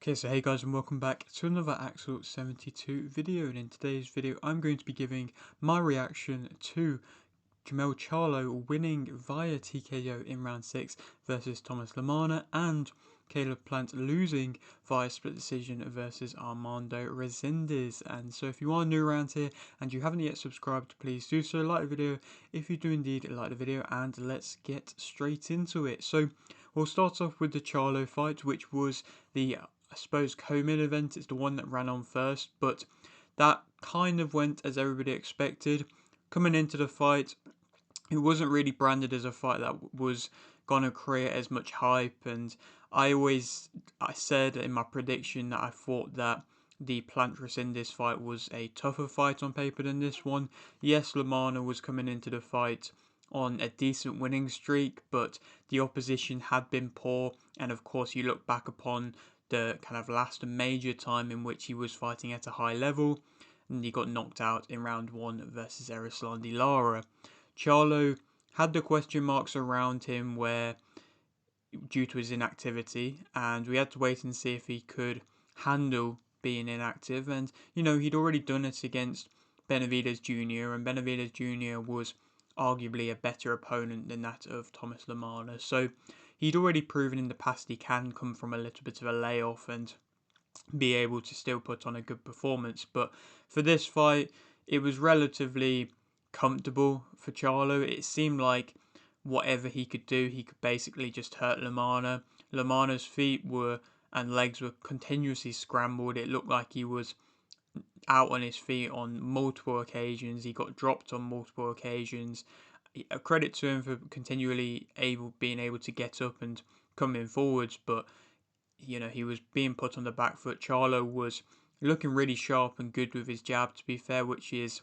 Okay, so hey guys and welcome back to another Axel 72 video, and in today's video I'm going to be giving my reaction to Jermall Charlo winning via TKO in round 6 versus LaManna, and Caleb Plant losing via split decision versus Armando Resendiz. And so if you are new around here and you haven't yet subscribed, please do so, like the video if you do indeed like the video, and let's get straight into it. So we'll start off with the Charlo fight, which was the I suppose co-main event. It's the one that ran on first, but that kind of went as everybody expected. Coming into the fight, it wasn't really branded as a fight that was gonna create as much hype, and I said in my prediction that I thought that the Plantress in this fight was a tougher fight on paper than this one. Yes, LaManna was coming into the fight on a decent winning streak, but the opposition had been poor, and of course you look back upon the kind of last major time in which he was fighting at a high level, and he got knocked out in round 1 versus Lara. Charlo had the question marks around him where due to his inactivity, and we had to wait and see if he could handle being inactive. And he'd already done it against Benavidez Jr., and Benavidez Jr. was arguably a better opponent than that of LaManna. So he'd already proven in the past he can come from a little bit of a layoff and be able to still put on a good performance. But for this fight, it was relatively comfortable for Charlo. It seemed like whatever he could do, he could basically just hurt LaManna. LaManna's feet were and legs were continuously scrambled. It looked like he was out on his feet on multiple occasions. He got dropped on multiple occasions. A credit to him for continually being able to get up and coming forwards, but he was being put on the back foot. Charlo was looking really sharp and good with his jab, to be fair, which is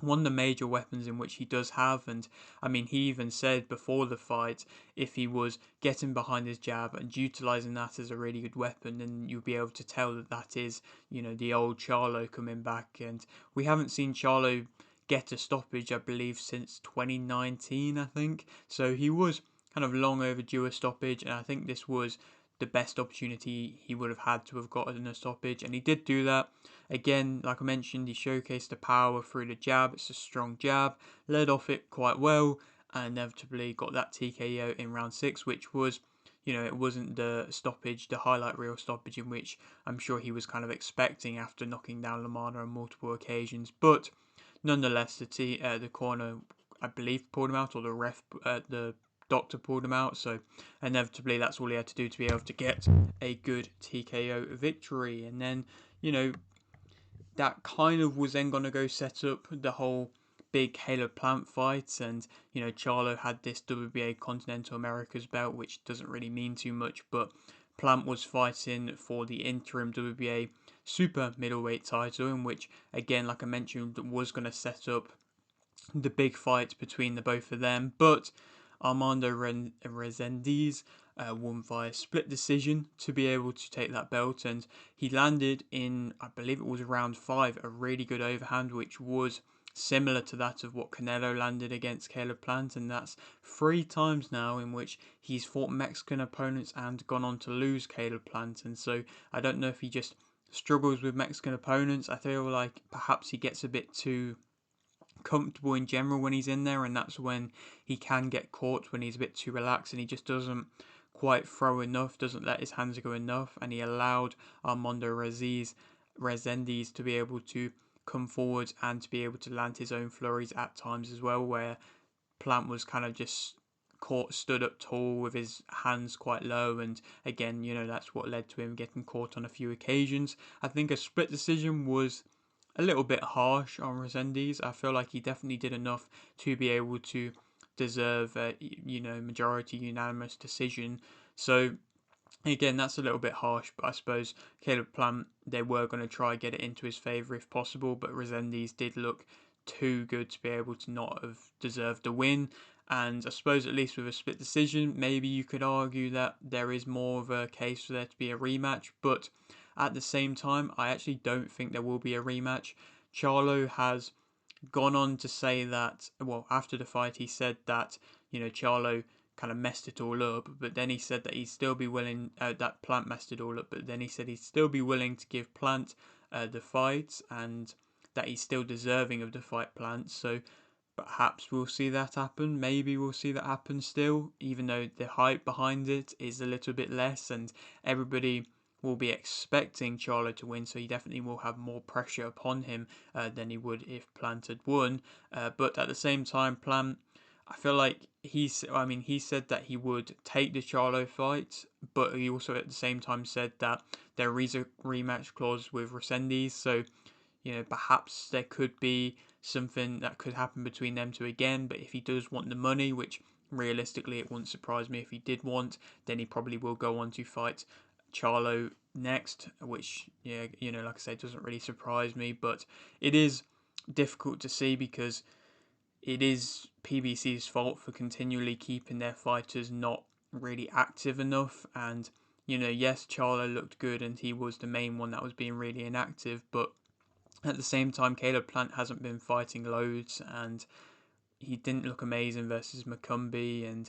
one of the major weapons in which he does have. And I mean, he even said before the fight, if he was getting behind his jab and utilizing that as a really good weapon, then you'll be able to tell that that is, the old Charlo coming back. And we haven't seen Charlo get a stoppage, I believe, since 2019, I think. So he was kind of long overdue a stoppage, and I think this was the best opportunity he would have had to have gotten a stoppage, and he did do that. Again, like I mentioned, he showcased the power through the jab. It's a strong jab, led off it quite well, and inevitably got that TKO in round 6, which was, it wasn't the stoppage, the highlight reel stoppage in which I'm sure he was kind of expecting after knocking down LaManna on multiple occasions. But nonetheless, the corner, I believe, pulled him out, or the doctor pulled him out, so inevitably that's all he had to do to be able to get a good TKO victory. And then, that kind of was then going to go set up the whole big Caleb Plant fight, and Charlo had this WBA Continental Americas belt, which doesn't really mean too much, but Plant was fighting for the interim WBA super middleweight title, in which, again, like I mentioned, was going to set up the big fight between the both of them. But Armando Resendiz won via split decision to be able to take that belt, and he landed in, I believe it was round 5, a really good overhand, which was similar to that of what Canelo landed against Caleb Plant, and that's 3 times now in which he's fought Mexican opponents and gone on to lose Caleb Plant. And so I don't know if he just struggles with Mexican opponents. I feel like perhaps he gets a bit too comfortable in general when he's in there, and that's when he can get caught, when he's a bit too relaxed and he just doesn't quite throw enough, doesn't let his hands go enough, and he allowed Armando Resendiz to be able to come forward and to be able to land his own flurries at times as well, where Plant was kind of just stood up tall with his hands quite low, and again, that's what led to him getting caught on a few occasions. I think a split decision was a little bit harsh on Resendiz. I feel like he definitely did enough to be able to deserve a majority unanimous decision. So again, that's a little bit harsh, but I suppose Caleb Plant, they were going to try and get it into his favour if possible, but Resendiz did look too good to be able to not have deserved the win. And I suppose at least with a split decision, maybe you could argue that there is more of a case for there to be a rematch, but at the same time, I actually don't think there will be a rematch. Charlo has gone on to say that, well, after the fight, he said that, Charlo kind of messed it all up. But then he said that he'd still be willing, that Plant messed it all up, but then he said he'd still be willing to give Plant the fight, and that he's still deserving of the fight, Plant. So perhaps we'll see that happen. Maybe we'll see that happen still, even though the hype behind it is a little bit less, and everybody will be expecting Charlo to win, so he definitely will have more pressure upon him than he would if Plant had won. But at the same time, Plant, I feel like he said that he would take the Charlo fight, but he also at the same time said that there is a rematch clause with Resendiz, so perhaps there could be something that could happen between them two again. But if he does want the money, which realistically it wouldn't surprise me if he did want, then he probably will go on to fight Charlo next, which, like I said, doesn't really surprise me. But it is difficult to see because it is PBC's fault for continually keeping their fighters not really active enough. And, yes, Charlo looked good and he was the main one that was being really inactive, but at the same time, Caleb Plant hasn't been fighting loads, and he didn't look amazing versus Macumbi. And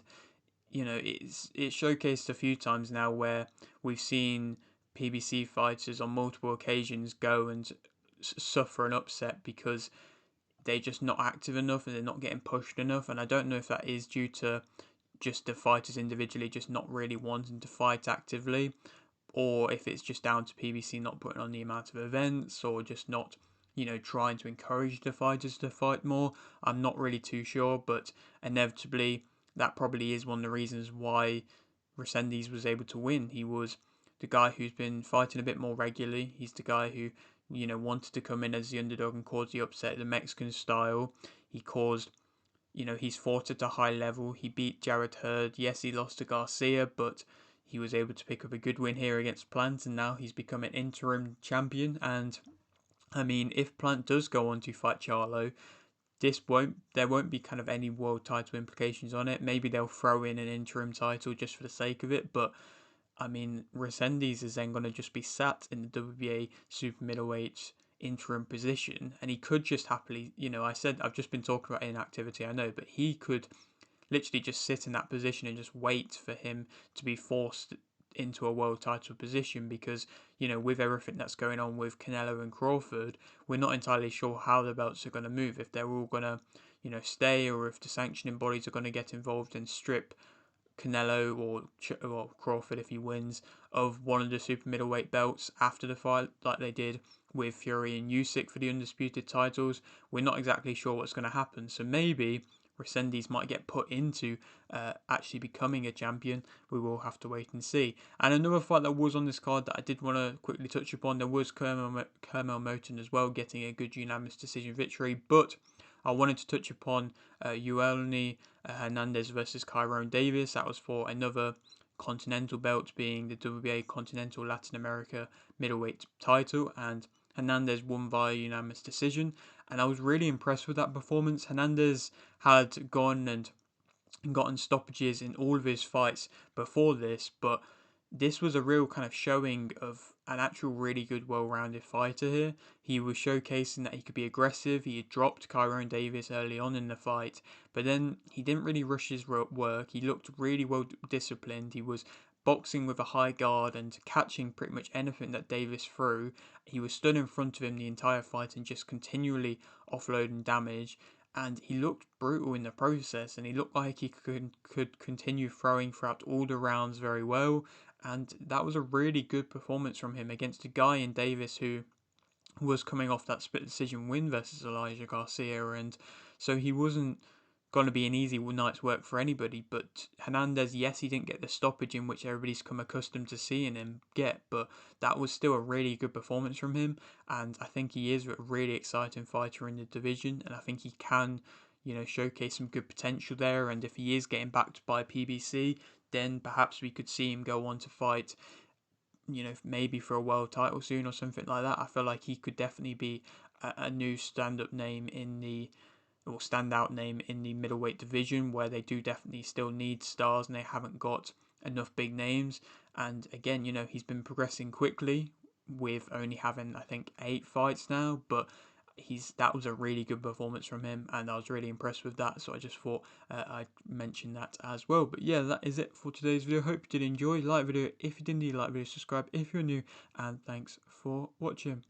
it's showcased a few times now where we've seen PBC fighters on multiple occasions go and suffer an upset because they're just not active enough and they're not getting pushed enough. And I don't know if that is due to just the fighters individually just not really wanting to fight actively, or if it's just down to PBC not putting on the amount of events, or just not, trying to encourage the fighters to fight more. I'm not really too sure, but inevitably that probably is one of the reasons why Resendiz was able to win. He was the guy who's been fighting a bit more regularly. He's the guy who, wanted to come in as the underdog and cause the upset the Mexican style. He caused, he's fought at a high level. He beat Jared Hurd. Yes, he lost to Garcia, but he was able to pick up a good win here against Plant, and now he's become an interim champion. And I mean, if Plant does go on to fight Charlo, there won't be kind of any world title implications on it. Maybe they'll throw in an interim title just for the sake of it, but I mean, Resendiz is then going to just be sat in the WBA super middleweight interim position, and he could just happily, I've just been talking about inactivity, I know, but he could literally just sit in that position and just wait for him to be forced into a world title position, because with everything that's going on with Canelo and Crawford, we're not entirely sure how the belts are going to move, if they're all going to stay, or if the sanctioning bodies are going to get involved and strip Canelo or Crawford, if he wins, of one of the super middleweight belts after the fight, like they did with Fury and Usyk for the undisputed titles. We're not exactly sure what's going to happen, so maybe Resendiz might get put into actually becoming a champion. We will have to wait and see. And another fight that was on this card that I did want to quickly touch upon, there was Kermel Moton as well, getting a good unanimous decision victory, but I wanted to touch upon Yoenli Hernandez versus Kyone Davis. That was for another continental belt, being the WBA Continental Latin America middleweight title, and Hernandez won via unanimous decision, and I was really impressed with that performance. Hernandez had gone and gotten stoppages in all of his fights before this, but this was a real kind of showing of an actual really good, well-rounded fighter here. He was showcasing that he could be aggressive. He had dropped Kyone Davis early on in the fight, but then he didn't really rush his work. He looked really well disciplined. He was boxing with a high guard and catching pretty much anything that Davis threw. He was stood in front of him the entire fight and just continually offloading damage. And he looked brutal in the process, and he looked like he could continue throwing throughout all the rounds very well. And that was a really good performance from him against a guy in Davis who was coming off that split decision win versus Elijah Garcia, and so he wasn't going to be an easy night's work for anybody. But Hernandez, yes, he didn't get the stoppage in which everybody's come accustomed to seeing him get, but that was still a really good performance from him, and I think he is a really exciting fighter in the division, and I think he can showcase some good potential there. And if he is getting backed by PBC, then perhaps we could see him go on to fight, maybe for a world title soon or something like that. I feel like he could definitely be a new stand-up name or standout name in the middleweight division, where they do definitely still need stars and they haven't got enough big names. And again, he's been progressing quickly with only having, I think, 8 fights now, but that was a really good performance from him, and I was really impressed with that. So I just thought I'd mention that as well. But yeah, that is it for today's video. Hope you did enjoy. Like the video if you did. Like the video, subscribe if you're new, and thanks for watching.